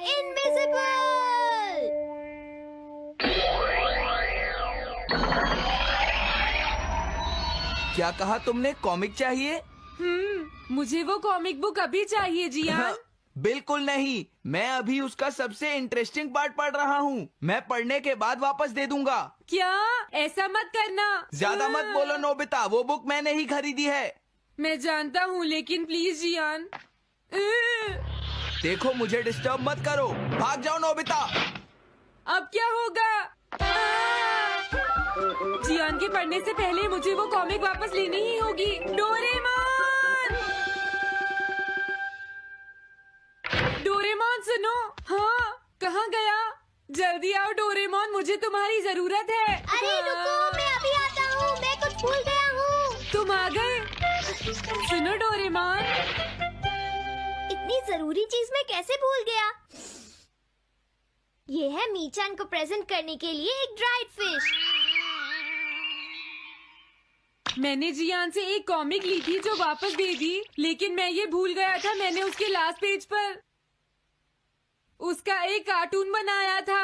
Invisible. क्या कहा तुमने? कॉमिक चाहिए? मुझे वो कॉमिक बुक अभी चाहिए जियान। बिल्कुल नहीं, मैं अभी उसका सबसे इंटरेस्टिंग पार्ट पढ़ रहा हूँ। मैं पढ़ने के बाद वापस दे दूंगा। क्या? ऐसा मत करना। ज्यादा मत बोलो नोबिता, वो बुक मैंने ही खरीदी है। मैं जानता हूँ, लेकिन प्लीज जियान। देखो, मुझे डिस्टर्ब मत करो। भाग जाओ नोबिता। अब क्या होगा? जियान के पढ़ने से पहले मुझे वो कॉमिक वापस लेनी ही होगी। डोरेमोन! डोरेमोन सुनो। हाँ, कहाँ गया? जल्दी आओ डोरेमोन, मुझे तुम्हारी जरूरत है। अरे रुको, मैं अभी आता हूँ। मैं कुछ भूल गया हूँ। तुम आ गए? सुनो डोरेमोन। इतनी जरूरी चीज मैं कैसे भूल गया? ये है मीचान को प्रेजेंट करने के लिए एक ड्राइड फिश। मैंने जियान से एक कॉमिक ली थी जो वापस दे दी, लेकिन मैं ये भूल गया था मैंने उसके लास्ट पेज पर उसका एक कार्टून बनाया था।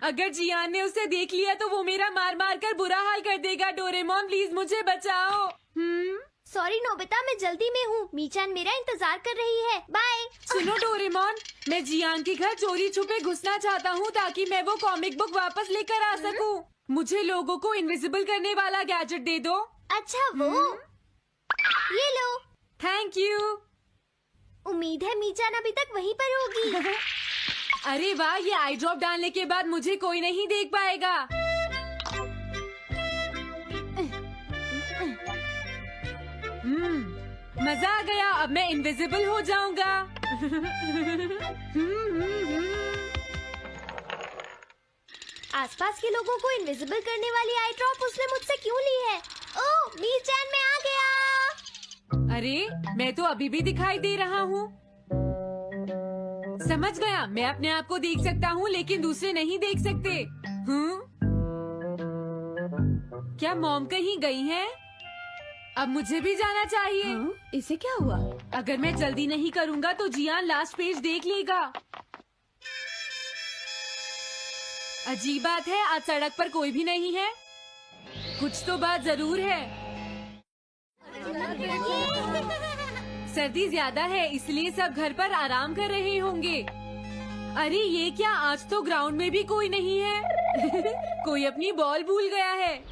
अगर जियान ने उसे देख लिया तो वो मेरा मार मार कर बुरा हाल कर देगा। डोरेमोन प्लीज मुझे बचाओ। सॉरी नोबिता, मैं जल्दी में हूँ। मीचान मेरा इंतजार कर रही है। बाय। सुनो डोरेमोन, मैं जियान के घर चोरी छुपे घुसना चाहता हूँ ताकि मैं वो कॉमिक बुक वापस लेकर आ सकूँ। मुझे लोगों को इनविजिबल करने वाला गैजेट दे दो। अच्छा वो ये लो। Thank you. उम्मीद है मीचान अभी तक वहीं पर होगी। अरे वाह, ये आई ड्रॉप डालने के बाद मुझे कोई नहीं देख पाएगा। मजा आ गया, अब मैं इनविजिबल हो जाऊंगा। आसपास के लोगों को इनविजिबल करने वाली आई ड्रॉप उसने मुझसे क्यों ली है? ओह, मीचान मैं आ गया। अरे, मैं तो अभी भी दिखाई दे रहा हूँ। समझ गया, मैं अपने आप को देख सकता हूँ लेकिन दूसरे नहीं देख सकते। क्या मॉम कहीं गई हैं? अब मुझे भी जाना चाहिए। इसे क्या हुआ? अगर मैं जल्दी नहीं करूँगा तो जियान लास्ट पेज देख लेगा। अजीब बात है, आज सड़क पर कोई भी नहीं है। कुछ तो बात जरूर है। सर्दी ज्यादा है इसलिए सब घर पर आराम कर रहे होंगे। अरे ये क्या, आज तो ग्राउंड में भी कोई नहीं है। कोई अपनी बॉल भूल गया है।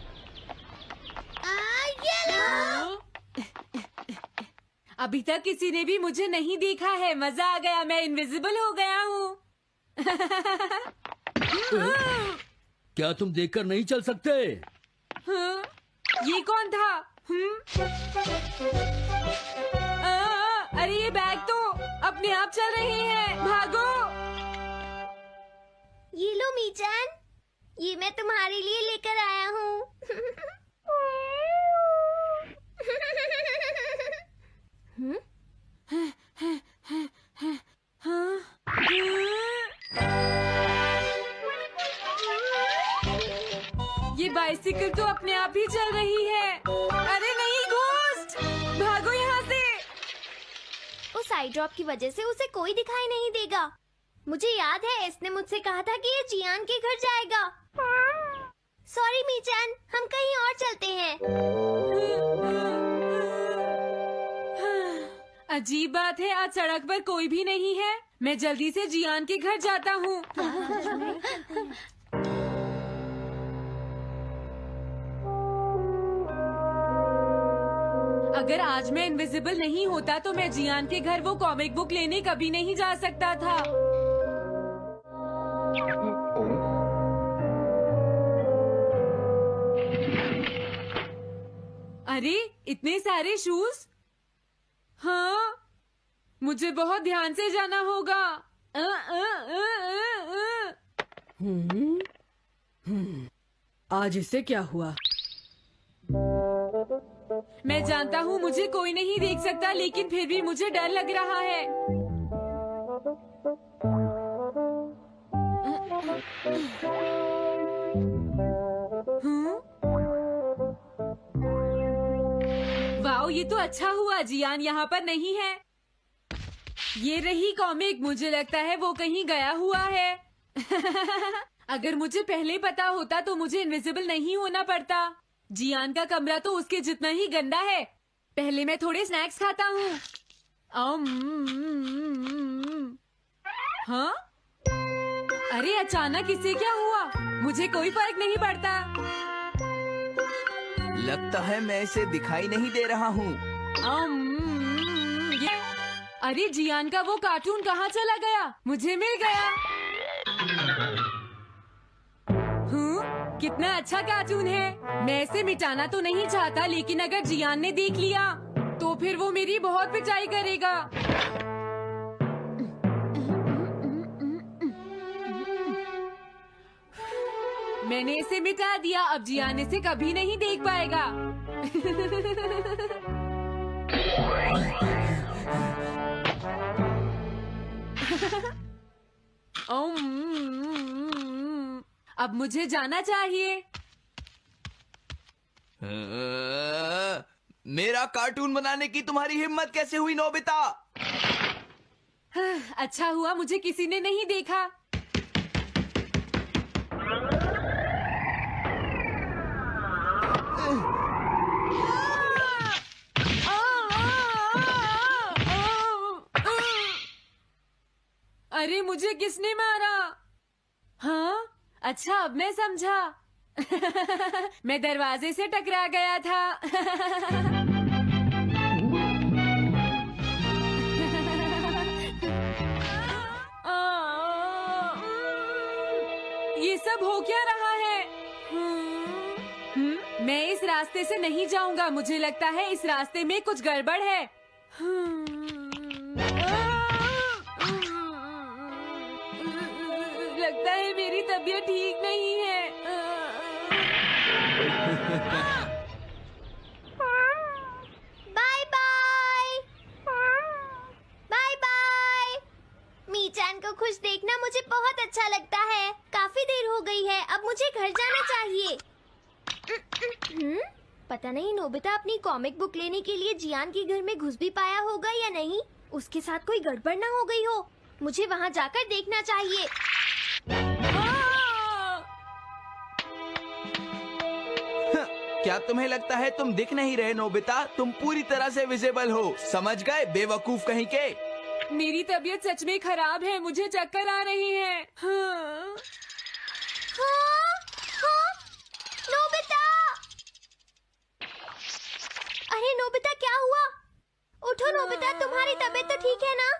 अभी तक किसी ने भी मुझे नहीं देखा है। मजा आ गया, मैं इनविजिबल हो गया हूँ। क्या तुम देखकर नहीं चल सकते? ये कौन था? अरे ये बैग तो अपने आप चल रहे हैं। भागो। ये लो मीचान, ये मैं तुम्हारे लिए लेकर आया हूँ। ये बाइसिकल तो अपने आप ही चल रही है। अरे नहीं, घोस्ट! भागो यहाँ से। उस आई ड्रॉप की वजह से उसे कोई दिखाई नहीं देगा। मुझे याद है इसने मुझसे कहा था कि ये जियान के घर जाएगा। सॉरी मीचान, हम कहीं और चलते हैं। अजीब बात है, आज सड़क पर कोई भी नहीं है। मैं जल्दी से जियान के घर जाता हूँ। अगर आज मैं इनविजिबल नहीं होता तो मैं जियान के घर वो कॉमिक बुक लेने कभी नहीं जा सकता था। अरे इतने सारे शूज। हाँ, मुझे बहुत ध्यान से जाना होगा। आज इसे क्या हुआ? मैं जानता हूँ मुझे कोई नहीं देख सकता, लेकिन फिर भी मुझे डर लग रहा है। वाओ, ये तो अच्छा हुआ जियान यहाँ पर नहीं है। ये रही कॉमिक। मुझे लगता है वो कहीं गया हुआ है। अगर मुझे पहले पता होता तो मुझे इनविजिबल नहीं होना पड़ता। जियान का कमरा तो उसके जितना ही गंदा है। पहले मैं थोड़े स्नैक्स खाता हूँ। हाँ? अरे अचानक इससे क्या हुआ? मुझे कोई फर्क नहीं पड़ता। लगता है मैं इसे दिखाई नहीं दे रहा हूँ। अरे जियान का वो कार्टून कहाँ चला गया? मुझे मिल गया। कितना अच्छा कार्टून है। मैं इसे मिटाना तो नहीं चाहता, लेकिन अगर जियान ने देख लिया तो फिर वो मेरी बहुत पिटाई करेगा। मैंने इसे मिटा दिया। अब जियान इसे कभी नहीं देख पाएगा। अब मुझे जाना चाहिए। मेरा कार्टून बनाने की तुम्हारी हिम्मत कैसे हुई नोबिता? अच्छा हुआ मुझे किसी ने नहीं देखा। अरे मुझे किसने मारा? हाँ, अच्छा अब मैं समझा। मैं दरवाजे से टकरा गया था। ये सब हो क्या रहा है? मैं इस रास्ते से नहीं जाऊंगा। मुझे लगता है इस रास्ते में कुछ गड़बड़ है। लगता है मेरी तबीयत ठीक नहीं है। Bye bye. Bye bye. मीचान को खुश देखना मुझे बहुत अच्छा लगता है। काफी देर हो गई है, अब मुझे घर जाना चाहिए। पता नहीं नोबिता अपनी कॉमिक बुक लेने के लिए जियान के घर में घुस भी पाया होगा या नहीं। उसके साथ कोई गड़बड़ ना हो गई हो। मुझे वहाँ जाकर देखना चाहिए। क्या तुम्हें लगता है तुम दिख नहीं रहे नोबिता? तुम पूरी तरह से विजिबल हो। समझ गए बेवकूफ कहीं के। मेरी तबीयत सच में खराब है। मुझे चक्कर आ रही है। हाँ। नोबिता! अरे नोबिता क्या हुआ? उठो नोबिता, तुम्हारी तबीयत तो ठीक है ना?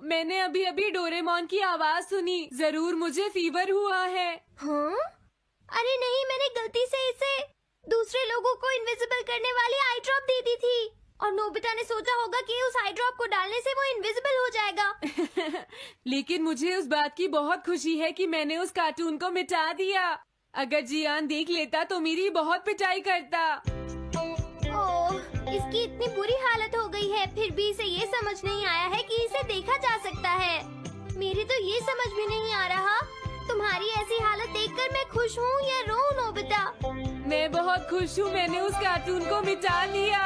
मैंने अभी अभी डोरेमोन की आवाज सुनी। जरूर मुझे फीवर हुआ है। हाँ? अरे नहीं, मैंने गलती से इसे दूसरे लोगों को इनविजिबल करने वाली आई ड्रॉप दे दी थी और नोबिता ने सोचा होगा कि उस आई ड्रॉप को डालने से वो इनविजिबल हो जाएगा। लेकिन मुझे उस बात की बहुत खुशी है कि मैंने उस कार्टून को मिटा दिया। अगर जियान देख लेता तो मेरी बहुत पिटाई करता। ओह, इसकी इतनी बुरी हालत हो गई है, फिर भी इसे ये समझ नहीं आया है कि इसे देखा जा सकता है। मेरे तो ये समझ भी नहीं आ रहा। तुम्हारी ऐसी हालत देखकर मैं खुश हूँ या रोऊं नोबिता? मैं बहुत खुश हूँ। मैंने उस कार्टून को मिटा दिया।